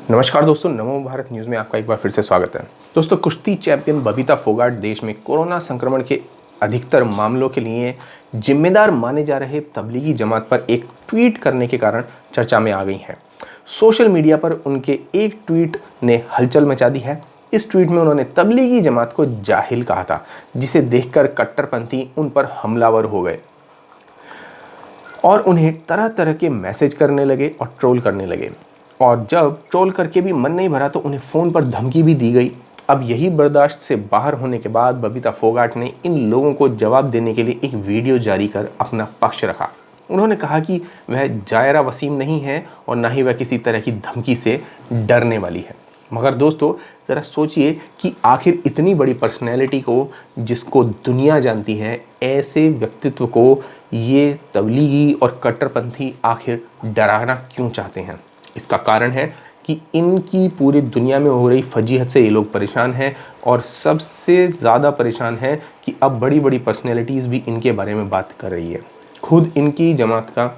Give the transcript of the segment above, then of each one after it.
नमस्कार दोस्तों, नमो भारत न्यूज़ में आपका एक बार फिर से स्वागत है। दोस्तों, कुश्ती चैंपियन बबीता फोगाट देश में कोरोना संक्रमण के अधिकतर मामलों के लिए जिम्मेदार माने जा रहे तबलीगी जमात पर एक ट्वीट करने के कारण चर्चा में आ गई हैं। सोशल मीडिया पर उनके एक ट्वीट ने हलचल मचा दी है। इस ट्वीट में उन्होंने तबलीगी जमात को जाहिल कहा था, जिसे देखकर कट्टरपंथी उन पर हमलावर हो गए और उन्हें तरह तरह के मैसेज करने लगे और ट्रोल करने लगे। और जब ट्रोल करके भी मन नहीं भरा तो उन्हें फ़ोन पर धमकी भी दी गई। अब यही बर्दाश्त से बाहर होने के बाद बबीता फोगाट ने इन लोगों को जवाब देने के लिए एक वीडियो जारी कर अपना पक्ष रखा। उन्होंने कहा कि वह जायरा वसीम नहीं है और ना ही वह किसी तरह की धमकी से डरने वाली है। मगर दोस्तों, ज़रा सोचिए कि आखिर इतनी बड़ी पर्सनैलिटी को, जिसको दुनिया जानती है, ऐसे व्यक्तित्व को ये तबलीगी और कट्टरपंथी आखिर डराना क्यों चाहते हैं। इसका कारण है कि इनकी पूरी दुनिया में हो रही फजीहत से ये लोग परेशान हैं और सबसे ज़्यादा परेशान है कि अब बड़ी बड़ी पर्सनैलिटीज़ भी इनके बारे में बात कर रही है। खुद इनकी जमात का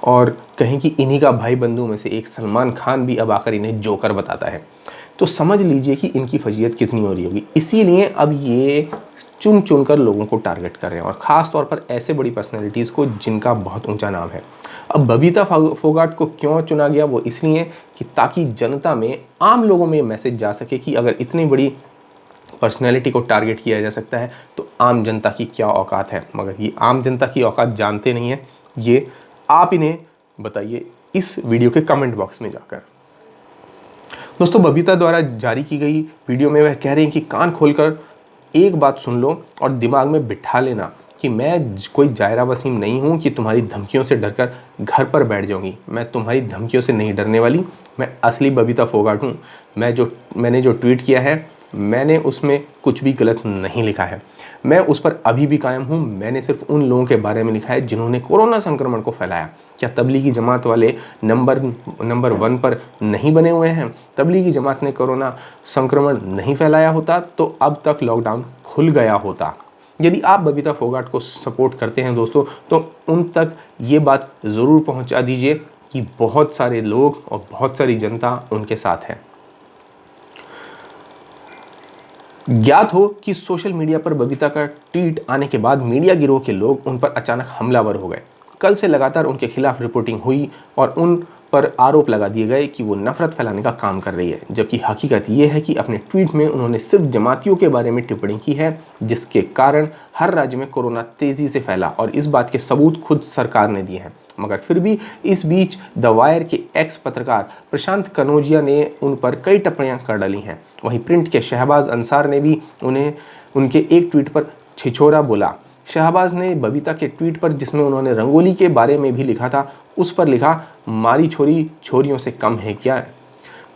और कहें कि इन्हीं का भाई बंधु में से एक सलमान खान भी अब आकर इन्हें जोकर बताता है। तो समझ लीजिए कि इनकी फजीहत कितनी हो रही होगी। इसीलिए अब ये चुन चुन कर लोगों को टारगेट कर रहे हैं और ख़ास तौर पर ऐसे बड़ी पर्सनैलिटीज़ को जिनका बहुत ऊंचा नाम है। अब बबीता फोगाट को क्यों चुना गया, वो इसलिए कि ताकि जनता में, आम लोगों में मैसेज जा सके कि अगर इतनी बड़ी पर्सनैलिटी को टारगेट किया जा सकता है तो आम जनता की क्या औकात है। मगर ये आम जनता की औकात जानते नहीं हैं, ये आप इन्हें बताइए इस वीडियो के कमेंट बॉक्स में जाकर। दोस्तों, बबीता द्वारा जारी की गई वीडियो में वह कह रहे हैं कि कान खोलकर एक बात सुन लो और दिमाग में बिठा लेना कि मैं कोई जायरा वसीम नहीं हूँ कि तुम्हारी धमकियों से डरकर घर पर बैठ जाऊँगी। मैं तुम्हारी धमकियों से नहीं डरने वाली। मैं असली बबीता फोगाट हूँ। मैंने जो ट्वीट किया है, मैंने उसमें कुछ भी गलत नहीं लिखा है। मैं उस पर अभी भी कायम हूँ। मैंने सिर्फ उन लोगों के बारे में लिखा है जिन्होंने कोरोना संक्रमण को फैलाया। क्या तबलीगी जमात वाले नंबर 1 पर नहीं बने हुए हैं? तबलीगी जमात ने कोरोना संक्रमण नहीं फैलाया होता तो अब तक लॉकडाउन खुल गया होता। यदि आप बबीता फोगाट को सपोर्ट करते हैं दोस्तों, तो उन तक ये बात ज़रूर पहुंचा दीजिए कि बहुत सारे लोग और बहुत सारी जनता उनके साथ है। ज्ञात हो कि सोशल मीडिया पर बबीता का ट्वीट आने के बाद मीडिया गिरोह के लोग उन पर अचानक हमलावर हो गए। कल से लगातार उनके खिलाफ रिपोर्टिंग हुई और उन पर आरोप लगा दिए गए कि वो नफरत फैलाने का काम कर रही है, जबकि हकीकत ये है कि अपने ट्वीट में उन्होंने सिर्फ जमातियों के बारे में टिप्पणी की है, जिसके कारण हर राज्य में कोरोना तेजी से फैला और इस बात के सबूत खुद सरकार ने दिए हैं। मगर फिर भी इस बीच द वायर के एक्स पत्रकार प्रशांत कनौजिया ने उन पर कई टिप्पणियां कर डाली हैं। वहीं प्रिंट के शहबाज अंसार ने भी उन्हें उनके एक ट्वीट पर छिछोरा बोला। शहबाज ने बबीता के ट्वीट पर, जिसमें उन्होंने रंगोली के बारे में भी लिखा था, उस पर लिखा, मारी छोरी छोरियों से कम है क्या।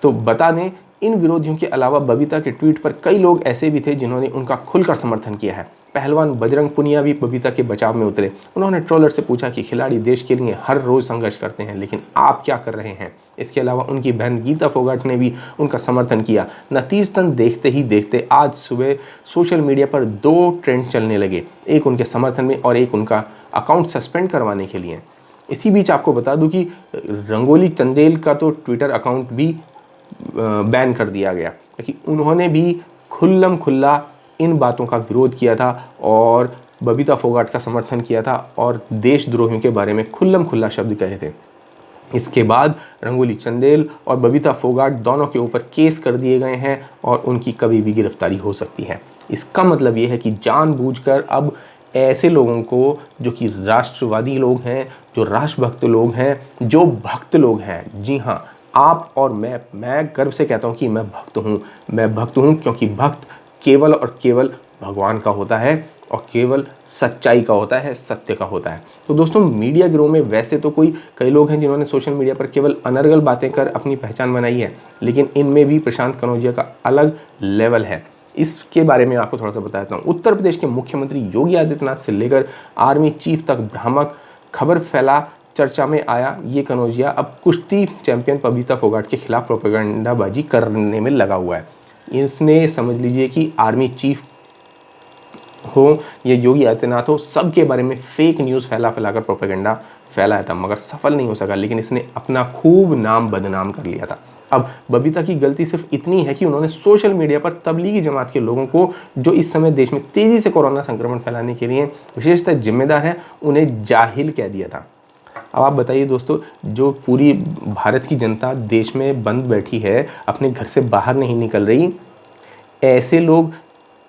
तो बता दें, इन विरोधियों के अलावा बबीता के ट्वीट पर कई लोग ऐसे भी थे जिन्होंने उनका खुलकर समर्थन किया है। पहलवान बजरंग पुनिया भी बबीता के बचाव में उतरे। उन्होंने ट्रोलर से पूछा कि खिलाड़ी देश के लिए हर रोज संघर्ष करते हैं, लेकिन आप क्या कर रहे हैं। इसके अलावा उनकी बहन गीता फोगाट ने भी उनका समर्थन किया। नतीजतन देखते ही देखते आज सुबह सोशल मीडिया पर 2 ट्रेंड चलने लगे, एक उनके समर्थन में और एक उनका अकाउंट सस्पेंड करवाने के लिए। इसी बीच आपको बता दूं कि रंगोली चंदेल का तो ट्विटर अकाउंट भी बैन कर दिया गया, क्योंकि उन्होंने भी खुल्लम खुल्ला इन बातों का विरोध किया था और बबीता फोगाट का समर्थन किया था और देशद्रोहियों के बारे में खुल्लम खुल्ला शब्द कहे थे। इसके बाद रंगोली चंदेल और बबीता फोगाट दोनों के ऊपर केस कर दिए गए हैं और उनकी कभी भी गिरफ्तारी हो सकती है। इसका मतलब ये है कि जानबूझकर अब ऐसे लोगों को, जो कि राष्ट्रवादी लोग हैं, जो राष्ट्रभक्त लोग हैं, जो भक्त लोग हैं, जी हाँ, आप और मैं गर्व से कहता हूँ कि मैं भक्त हूँ। मैं भक्त हूँ क्योंकि भक्त केवल और केवल भगवान का होता है और केवल सच्चाई का होता है, सत्य का होता है। तो दोस्तों, मीडिया गिरोह में वैसे तो कई लोग हैं जिन्होंने सोशल मीडिया पर केवल अनर्गल बातें कर अपनी पहचान बनाई है, लेकिन इनमें भी प्रशांत कनौजिया का अलग लेवल है। इसके बारे में आपको थोड़ा सा बताता हूँ। उत्तर प्रदेश के मुख्यमंत्री योगी आदित्यनाथ से लेकर आर्मी चीफ तक भ्रामक खबर फैला चर्चा में आया ये कनौजिया अब कुश्ती चैंपियन बबीता फोगाट के खिलाफ प्रोपेगेंडाबाजी करने में लगा हुआ है। इसने, समझ लीजिए कि आर्मी चीफ हो या योगी आदित्यनाथ हो, सबके बारे में फेक न्यूज़ फैलाकर प्रोपेगेंडा फैलाया था, मगर सफल नहीं हो सका। लेकिन इसने अपना खूब नाम बदनाम कर लिया था। अब बबीता की गलती सिर्फ इतनी है कि उन्होंने सोशल मीडिया पर तबलीगी जमात के लोगों को, जो इस समय देश में तेजी से कोरोना संक्रमण फैलाने के लिए विशेषतः जिम्मेदार है, उन्हें जाहिल कह दिया था। अब आप बताइए दोस्तों, जो पूरी भारत की जनता देश में बंद बैठी है, अपने घर से बाहर नहीं निकल रही, ऐसे लोग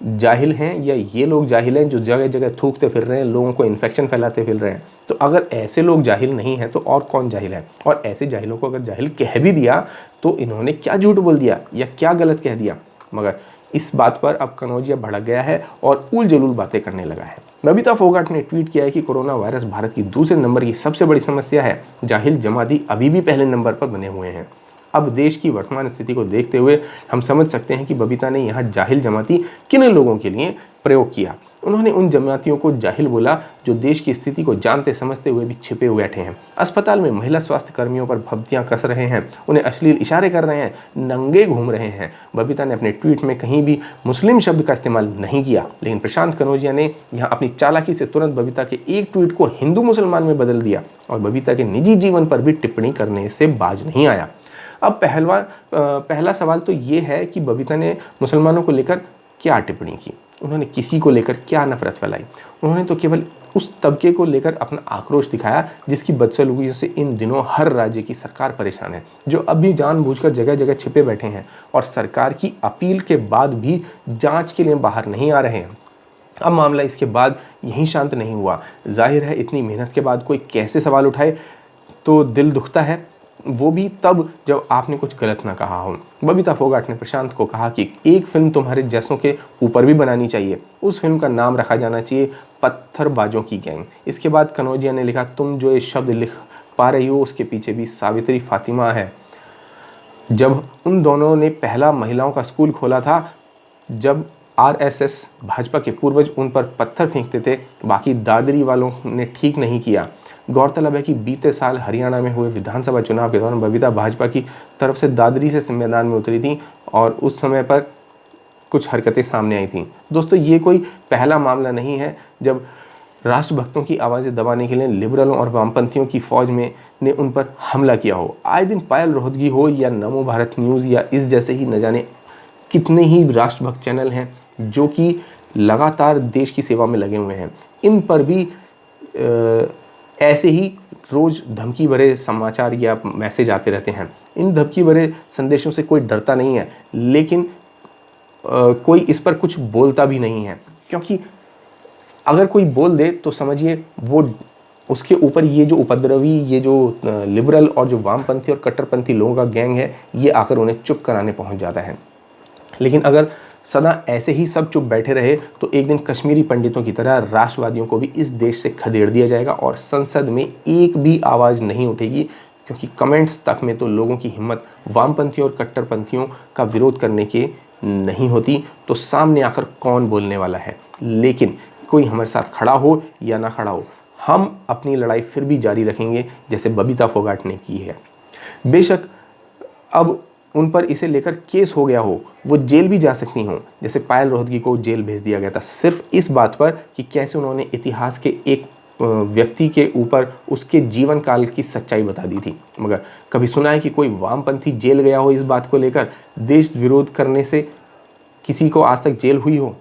जाहिल हैं या ये लोग जाहिल हैं जो जगह जगह थूकते फिर रहे हैं, लोगों को इन्फेक्शन फैलाते फिर रहे हैं? तो अगर ऐसे लोग जाहिल नहीं हैं तो और कौन जाहिल है? और ऐसे जाहिलों को अगर जाहिल कह भी दिया तो इन्होंने क्या झूठ बोल दिया या क्या गलत कह दिया? मगर इस बात पर अब कनौजिया भड़क गया है और उल जलूल बातें करने लगा है। बबीता फोगाट ने ट्वीट किया है कि कोरोना वायरस भारत की दूसरे नंबर की सबसे बड़ी समस्या है, जाहिल जमाती अभी भी पहले नंबर पर बने हुए हैं। अब देश की वर्तमान स्थिति को देखते हुए हम समझ सकते हैं कि बबीता ने यहाँ जाहिल जमाती किन लोगों के लिए प्रयोग किया। उन्होंने उन जमातियों को जाहिल बोला जो देश की स्थिति को जानते समझते हुए भी छिपे हुए बैठे हैं, अस्पताल में महिला स्वास्थ्य कर्मियों पर भभतियां कस रहे हैं, उन्हें अश्लील इशारे कर रहे हैं, नंगे घूम रहे हैं। बबीता ने अपने ट्वीट में कहीं भी मुस्लिम शब्द का इस्तेमाल नहीं किया, लेकिन प्रशांत कनौजिया ने यहाँ अपनी चालाकी से तुरंत बबीता के एक ट्वीट को हिंदू मुसलमान में बदल दिया और बबीता के निजी जीवन पर भी टिप्पणी करने से बाज नहीं आया। अब पहला सवाल तो ये है कि बबीता ने मुसलमानों को लेकर क्या टिप्पणी की, उन्होंने किसी को लेकर क्या नफरत फैलाई? उन्होंने तो केवल उस तबके को लेकर अपना आक्रोश दिखाया जिसकी बदसलूकियों से इन दिनों हर राज्य की सरकार परेशान है, जो अभी जानबूझकर जगह जगह छिपे बैठे हैं और सरकार की अपील के बाद भी जांच के लिए बाहर नहीं आ रहे हैं। अब मामला इसके बाद यहीं शांत नहीं हुआ। जाहिर है इतनी मेहनत के बाद कोई कैसे सवाल उठाए तो दिल दुखता है, वो भी तब जब आपने कुछ गलत ना कहा हो। बबीता फोगाट ने प्रशांत को कहा कि एक फिल्म तुम्हारे जैसों के ऊपर भी बनानी चाहिए, उस फिल्म का नाम रखा जाना चाहिए पत्थरबाजों की गैंग। इसके बाद कनौजिया ने लिखा, तुम जो ये शब्द लिख पा रही हो उसके पीछे भी सावित्री फातिमा है। जब उन दोनों ने पहला महिलाओं का स्कूल खोला था, जब आरएसएस भाजपा के पूर्वज उन पर पत्थर फेंकते थे, बाकी दादरी वालों ने ठीक नहीं किया। गौरतलब है कि बीते साल हरियाणा में हुए विधानसभा चुनाव के दौरान बबीता भाजपा की तरफ से दादरी से मैदान में उतरी थी और उस समय पर कुछ हरकतें सामने आई थीं। दोस्तों, ये कोई पहला मामला नहीं है जब राष्ट्रभक्तों की आवाज़ें दबाने के लिए लिबरलों और वामपंथियों की फौज ने उन पर हमला किया हो। आए दिन पायल रोहतगी हो या नमो भारत न्यूज़ या इस जैसे ही न जाने कितने ही राष्ट्रभक्त चैनल हैं जो कि लगातार देश की सेवा में लगे हुए हैं, इन पर भी ऐसे ही रोज़ धमकी भरे समाचार या मैसेज आते रहते हैं। इन धमकी भरे संदेशों से कोई डरता नहीं है, लेकिन कोई इस पर कुछ बोलता भी नहीं है, क्योंकि अगर कोई बोल दे तो समझिए वो उसके ऊपर ये जो उपद्रवी, ये जो लिबरल और जो वामपंथी और कट्टरपंथी लोगों का गैंग है, ये आकर उन्हें चुप कराने पहुंच जाता है। लेकिन अगर सदा ऐसे ही सब चुप बैठे रहे तो एक दिन कश्मीरी पंडितों की तरह राष्ट्रवादियों को भी इस देश से खदेड़ दिया जाएगा और संसद में एक भी आवाज़ नहीं उठेगी, क्योंकि कमेंट्स तक में तो लोगों की हिम्मत वामपंथियों और कट्टरपंथियों का विरोध करने के नहीं होती, तो सामने आकर कौन बोलने वाला है। लेकिन कोई हमारे साथ खड़ा हो या ना खड़ा हो, हम अपनी लड़ाई फिर भी जारी रखेंगे, जैसे बबीता फोगाट ने की है। बेशक अब उन पर इसे लेकर केस हो गया हो, वो जेल भी जा सकती हों, जैसे पायल रोहतगी को जेल भेज दिया गया था सिर्फ इस बात पर कि कैसे उन्होंने इतिहास के एक व्यक्ति के ऊपर उसके जीवन काल की सच्चाई बता दी थी। मगर कभी सुना है कि कोई वामपंथी जेल गया हो इस बात को लेकर? देश विरोध करने से किसी को आज तक जेल हुई हो?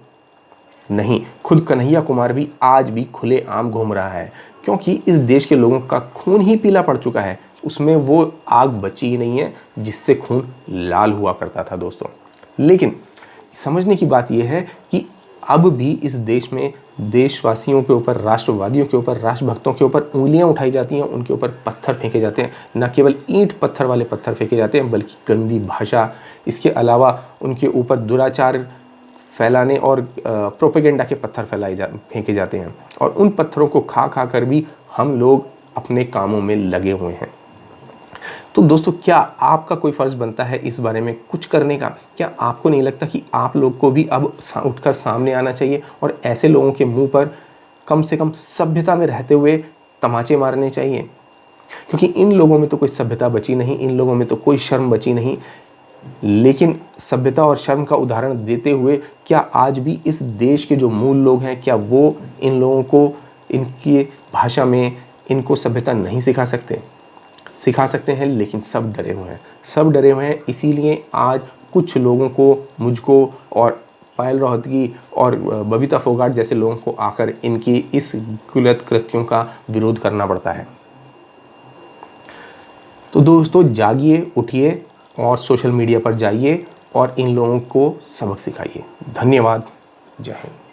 नहीं। खुद कन्हैया कुमार भी आज भी खुले आम घूम रहा है, क्योंकि इस देश के लोगों का खून ही पीला पड़ चुका है, उसमें वो आग बची ही नहीं है जिससे खून लाल हुआ करता था दोस्तों। लेकिन समझने की बात यह है कि अब भी इस देश में देशवासियों के ऊपर, राष्ट्रवादियों के ऊपर, राष्ट्रभक्तों के ऊपर उंगलियां उठाई जाती हैं, उनके ऊपर पत्थर फेंके जाते हैं। न केवल ईंट पत्थर वाले पत्थर फेंके जाते हैं, बल्कि गंदी भाषा, इसके अलावा उनके ऊपर दुराचार फैलाने और प्रोपेगेंडा के पत्थर फेंके जाते हैं। और उन पत्थरों को खा खा कर भी हम लोग अपने कामों में लगे हुए हैं। तो दोस्तों, क्या आपका कोई फ़र्ज़ बनता है इस बारे में कुछ करने का? क्या आपको नहीं लगता कि आप लोग को भी अब उठकर सामने आना चाहिए और ऐसे लोगों के मुंह पर कम से कम सभ्यता में रहते हुए तमाचे मारने चाहिए? क्योंकि इन लोगों में तो कोई सभ्यता बची नहीं, इन लोगों में तो कोई शर्म बची नहीं। लेकिन सभ्यता और शर्म का उदाहरण देते हुए क्या आज भी इस देश के जो मूल लोग हैं, क्या वो इन लोगों को इनकी भाषा में इनको सभ्यता नहीं सिखा सकते? सिखा सकते हैं, लेकिन सब डरे हुए हैं, सब डरे हुए हैं। इसीलिए आज कुछ लोगों को, मुझको और पायल रोहतगी और बबीता फोगाट जैसे लोगों को आकर इनकी इस गलत कृत्यों का विरोध करना पड़ता है। तो दोस्तों जागिए, उठिए और सोशल मीडिया पर जाइए और इन लोगों को सबक सिखाइए। धन्यवाद। जय हिंद।